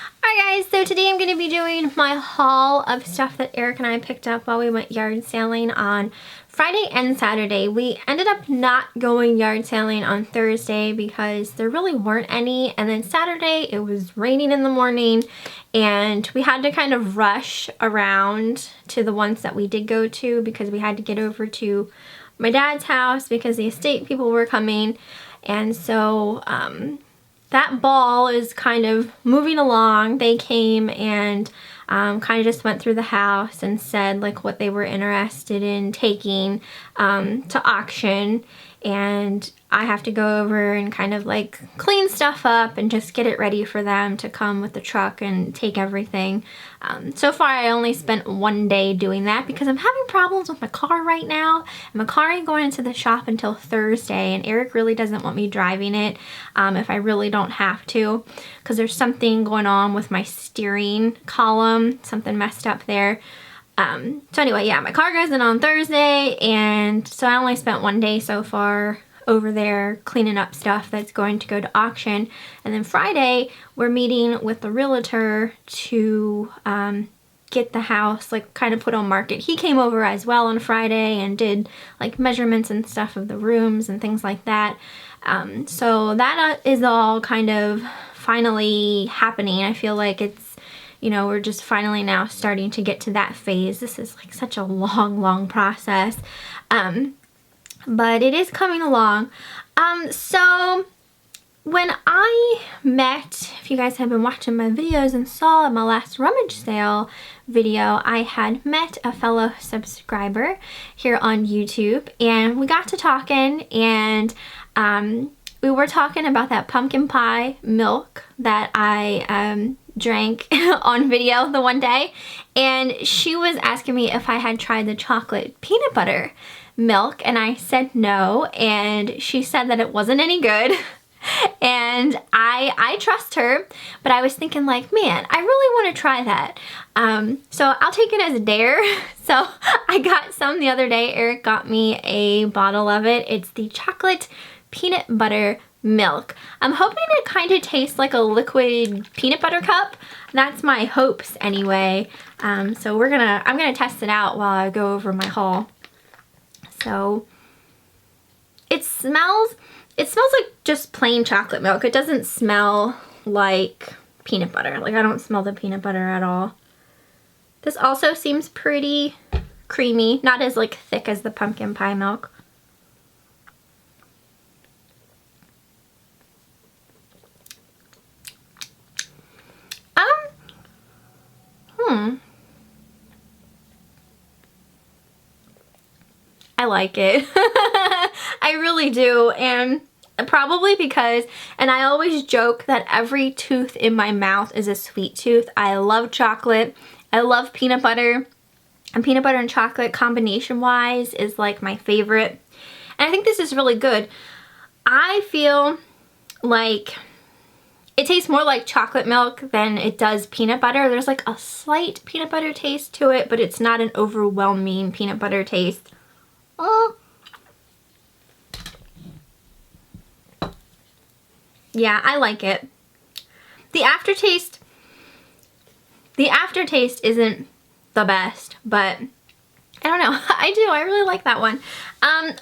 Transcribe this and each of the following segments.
Alright guys, so today I'm going to be doing my haul of stuff that Eric and I picked up while we went yard sailing on Friday and Saturday. We ended up not going yard sailing on Thursday because there really weren't any, and then Saturday it was raining in the morning and we had to kind of rush around to the ones that we did go to because we had to get over to my dad's house because the estate people were coming. And so that ball is kind of moving along. They came and kind of just went through the house and said like what they were interested in taking to auction, and I have to go over and kind of like clean stuff up and just get it ready for them to come with the truck and take everything. So far I only spent one day doing that because I'm having problems with my car right now, and my car ain't going into the shop until Thursday, and Eric really doesn't want me driving it if I really don't have to, because there's something going on with my steering column, something messed up there. So anyway, yeah, my car goes in on Thursday, and so I only spent one day so far over there cleaning up stuff that's going to go to auction. And then Friday, we're meeting with the realtor to get the house like kind of put on market. He came over as well on Friday and did like measurements and stuff of the rooms and things like that. So that is all kind of finally happening. I feel like it's, you know, we're just finally now starting to get to that phase. This is like such a long process. But it is coming along. So when I met, if you guys have been watching my videos and saw in my last rummage sale video, I had met a fellow subscriber here on YouTube, and we got to talking, and we were talking about that pumpkin pie milk that I drank on video the one day, and she was asking me if I had tried the chocolate peanut butter milk, and I said no, and she said that it wasn't any good. And I trust her, but I was thinking like, man, I really want to try that. So I'll take it as a dare. So I got some the other day. Eric got me a bottle of it. It's the chocolate peanut butter milk. I'm hoping it kind of tastes like a liquid peanut butter cup. That's my hopes anyway. So I'm gonna test it out while I go over my haul. So it smells like just plain chocolate milk. It doesn't smell like peanut butter. Like, I don't smell the peanut butter at all. This also seems pretty creamy, not as like thick as the pumpkin pie milk. I like it. I really do, and probably because, and I always joke that every tooth in my mouth is a sweet tooth. I love chocolate. I love peanut butter. And peanut butter and chocolate combination wise is like my favorite. And I think this is really good. I feel like it tastes more like chocolate milk than it does peanut butter. There's like a slight peanut butter taste to it, but it's not an overwhelming peanut butter taste. Oh. Yeah, I like it. The aftertaste isn't the best, but I don't know. I really like that one.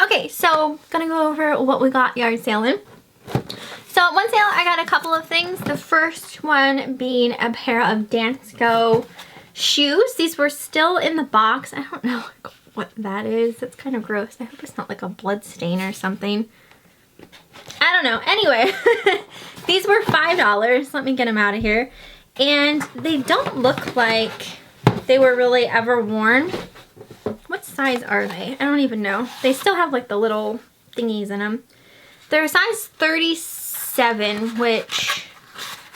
Okay, so gonna go over what we got yard sailing. So at one sale I got a couple of things. The first one being a pair of Dansko shoes. These were still in the box. I don't know what that is. That's kind of gross. I hope it's not like a blood stain or something. I don't know. Anyway, these were $5. Let me get them out of here. And they don't look like they were really ever worn. What size are they? I don't even know. They still have like the little thingies in them. They're a size 37, which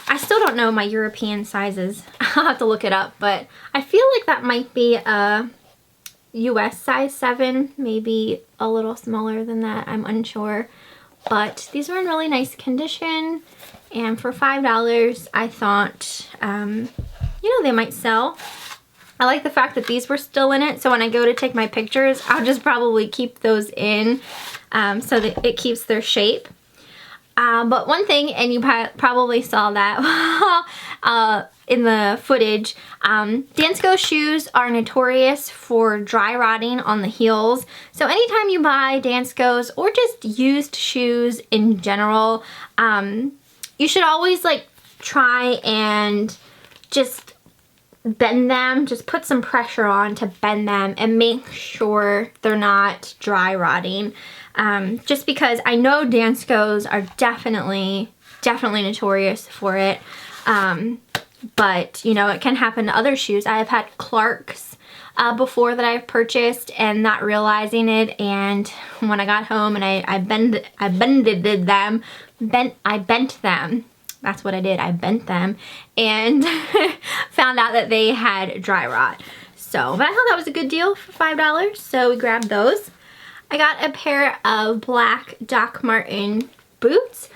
I still don't know my European sizes. I'll have to look it up, but I feel like that might be a US size 7, maybe a little smaller than that. I'm unsure. But these were in really nice condition, and for $5 I thought, you know, they might sell. I like the fact that these were still in it, so when I go to take my pictures, I'll just probably keep those in so that it keeps their shape. But one thing, and you probably saw that in the footage, Dansko shoes are notorious for dry rotting on the heels. So anytime you buy Danskos or just used shoes in general, you should always like try and just bend them, just put some pressure on to bend them and make sure they're not dry rotting. Just because I know Danskos are definitely notorious for it. But you know, it can happen to other shoes. I have had Clarks before that I've purchased and not realizing it, and when I got home and I bent them. That's what I did. I bent them and found out that they had dry rot. So, but I thought that was a good deal for $5, so we grabbed those. I got a pair of black Doc Marten boots.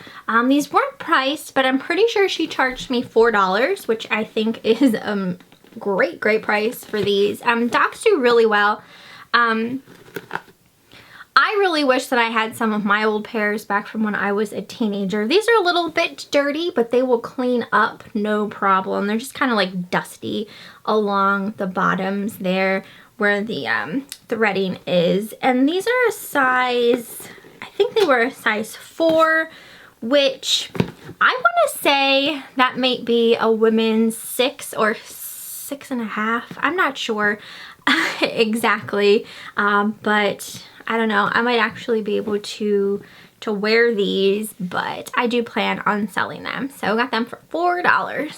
These weren't priced, but I'm pretty sure she charged me $4, which I think is a great price for these. Docs do really well. I really wish that I had some of my old pairs back from when I was a teenager. These are a little bit dirty, but they will clean up no problem. They're just kind of like dusty along the bottoms there where the threading is. And these are a size, I think they were a size 4, which I want to say that might be a women's 6 or 6.5. I'm not sure exactly, but I don't know. I might actually be able to wear these, but I do plan on selling them. So I got them for $4.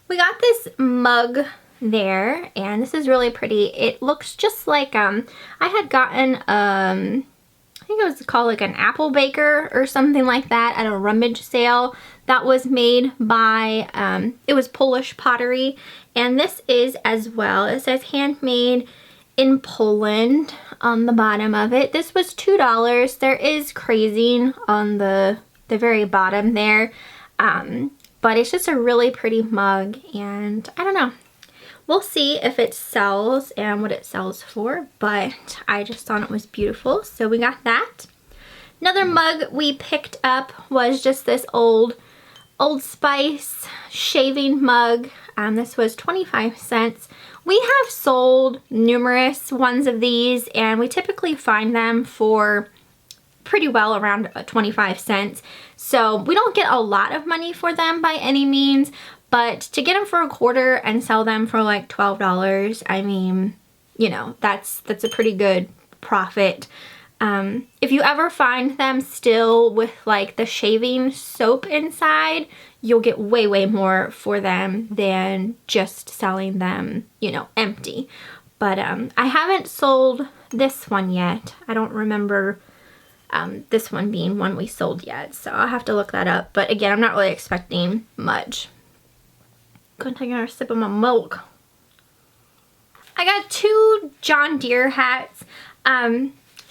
We got this mug there, and this is really pretty. It looks just like I had gotten I think it was called like an apple baker or something like that at a rummage sale that was made by it was Polish Pottery, and this is as well. It says handmade in Poland on the bottom of it. This was $2. There is crazing on the very bottom there, but it's just a really pretty mug, and I don't know. We'll see if it sells and what it sells for, but I just thought it was beautiful, so we got that. Another mug we picked up was just this Old Spice shaving mug. This was 25 cents. We have sold numerous ones of these, and we typically find them for pretty well around 25 cents. So we don't get a lot of money for them by any means, but to get them for a quarter and sell them for like $12, I mean, you know, that's a pretty good profit. If you ever find them still with like the shaving soap inside, you'll get way more for them than just selling them, you know, empty. But I haven't sold this one yet. I don't remember this one being one we sold yet, so I'll have to look that up. But again, I'm not really expecting much. Gonna take another sip of my milk. I got 2 John Deere hats.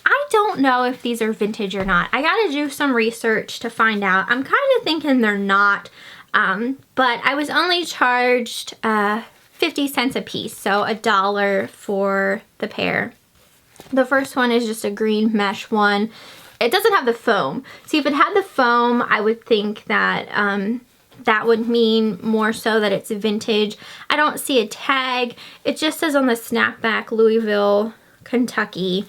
I don't know if these are vintage or not. I gotta do some research to find out. I'm kind of thinking they're not, but I was only charged 50 cents a piece, so $1 for the pair. The first one is just a green mesh one. It doesn't have the foam. See, if it had the foam, I would think that that would mean more so that it's vintage. I don't see a tag. It just says on the snapback, Louisville, Kentucky,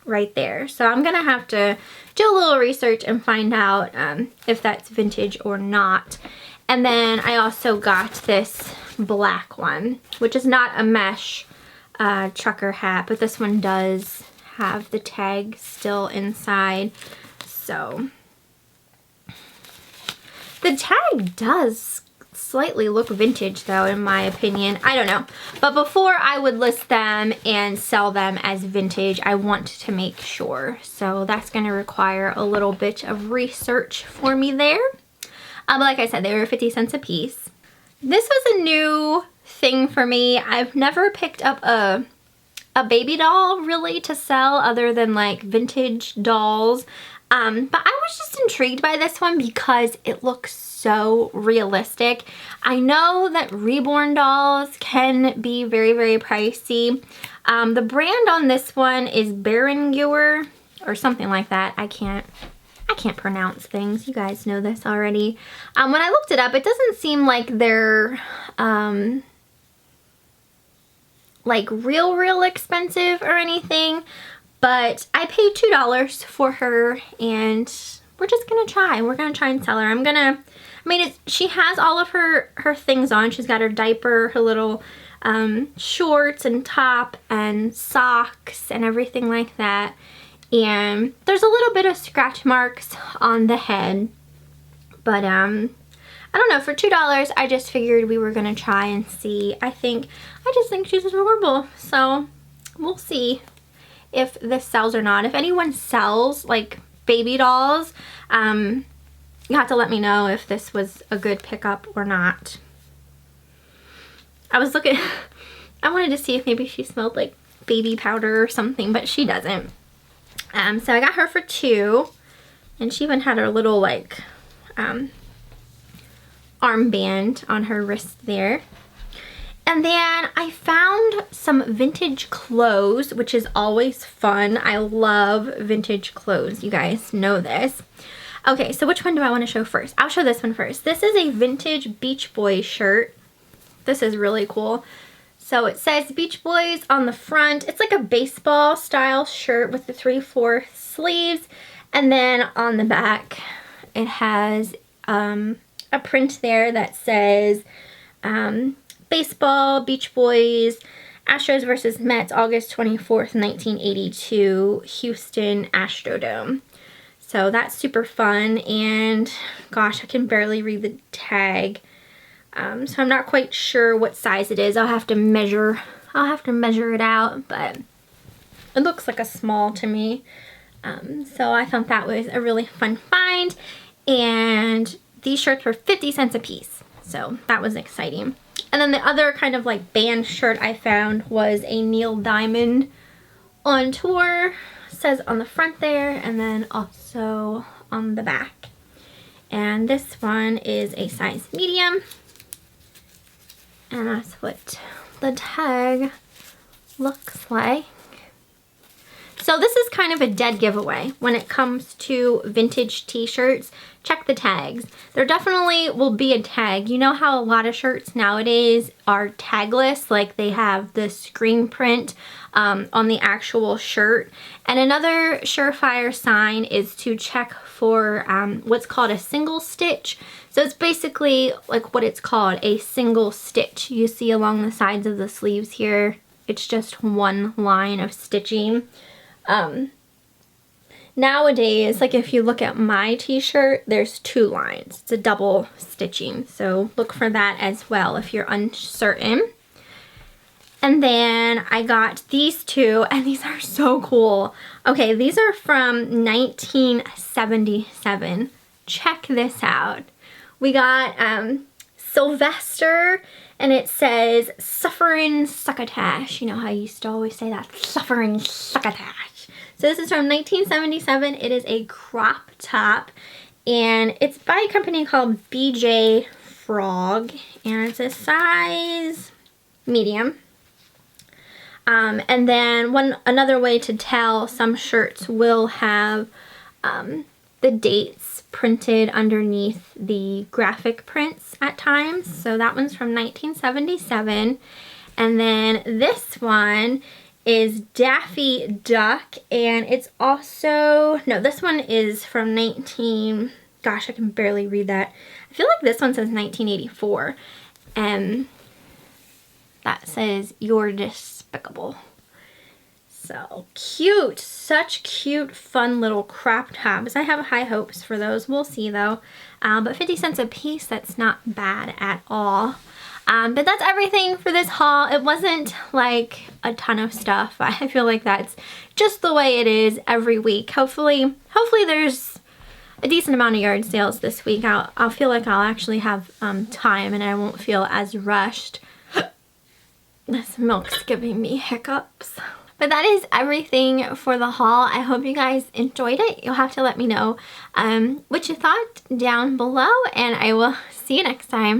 right there. So I'm gonna have to do a little research and find out if that's vintage or not. And then I also got this black one, which is not a mesh trucker hat, but this one does have the tag still inside. So the tag does slightly look vintage though, in my opinion. I don't know. But before I would list them and sell them as vintage, I want to make sure. So that's going to require a little bit of research for me there. But like I said, they were 50 cents a piece. This was a new thing for me. I've never picked up a baby doll really to sell other than like vintage dolls. But I was just intrigued by this one because it looks so realistic. I know that reborn dolls can be very pricey. The brand on this one is Berenguer or something like that. I can't I can't pronounce things. You guys know this already. When I looked it up, it doesn't seem like they're like real expensive or anything, but I paid $2 for her, and we're just gonna try. We're gonna try and sell her. She has all of her things on. She's got her diaper, her little shorts and top and socks and everything like that. And there's a little bit of scratch marks on the head, but I don't know, for $2 I just figured we were gonna try and see. I just think she's adorable, so we'll see if this sells or not. If anyone sells like baby dolls, you have to let me know if this was a good pickup or not. I wanted to see if maybe she smelled like baby powder or something, but she doesn't. So I got her for $2, and she even had her little like armband on her wrist there. And then I found some vintage clothes, which is always fun. I love vintage clothes. You guys know this. Okay, so which one do I want to show first? I'll show this one first. This is a vintage Beach Boys shirt. This is really cool. So it says Beach Boys on the front. It's like a baseball style shirt with the 3/4 sleeves. And then on the back, it has a print there that says baseball, Beach Boys, Astros versus Mets, August 24th, 1982, Houston Astrodome. So that's super fun, and gosh, I can barely read the tag. So I'm not quite sure what size it is. I'll have to measure it out, but it looks like a small to me. So I thought that was a really fun find, and these shirts were 50 cents a piece. So that was exciting. And then the other kind of like band shirt I found was a Neil Diamond on tour. It says on the front there, and then also on the back. And this one is a size medium. And that's what the tag looks like. So this is kind of a dead giveaway when it comes to vintage t-shirts. Check the tags. There definitely will be a tag. You know how a lot of shirts nowadays are tagless, like they have the screen print on the actual shirt. And another surefire sign is to check for what's called a single stitch. So it's basically like what it's called, a single stitch. You see along the sides of the sleeves here, it's just one line of stitching. Nowadays, like if you look at my t-shirt, there's 2 lines. It's a double stitching, so look for that as well if you're uncertain. And then I got these 2, and these are so cool. Okay, these are from 1977. Check this out. We got Sylvester, and it says Sufferin' Succotash. You know how I used to always say that, Sufferin' Succotash. So this is from 1977. It is a crop top, and it's by a company called BJ Frog, and it's a size medium. And then another way to tell, some shirts will have the dates printed underneath the graphic prints at times. So that one's from 1977. And then this one is Daffy Duck, and it's also, no, this one is from gosh, I can barely read that. I feel like this one says 1984, and that says You're Despicable. So cute, such cute, fun little crop tops. I have high hopes for those. We'll see though. But 50 cents a piece, that's not bad at all. But that's everything for this haul. It wasn't like a ton of stuff. I feel like that's just the way it is every week. Hopefully there's a decent amount of yard sales this week. I'll feel like I'll actually have time, and I won't feel as rushed. This milk's giving me hiccups. But that is everything for the haul. I hope you guys enjoyed it. You'll have to let me know what you thought down below, and I will see you next time.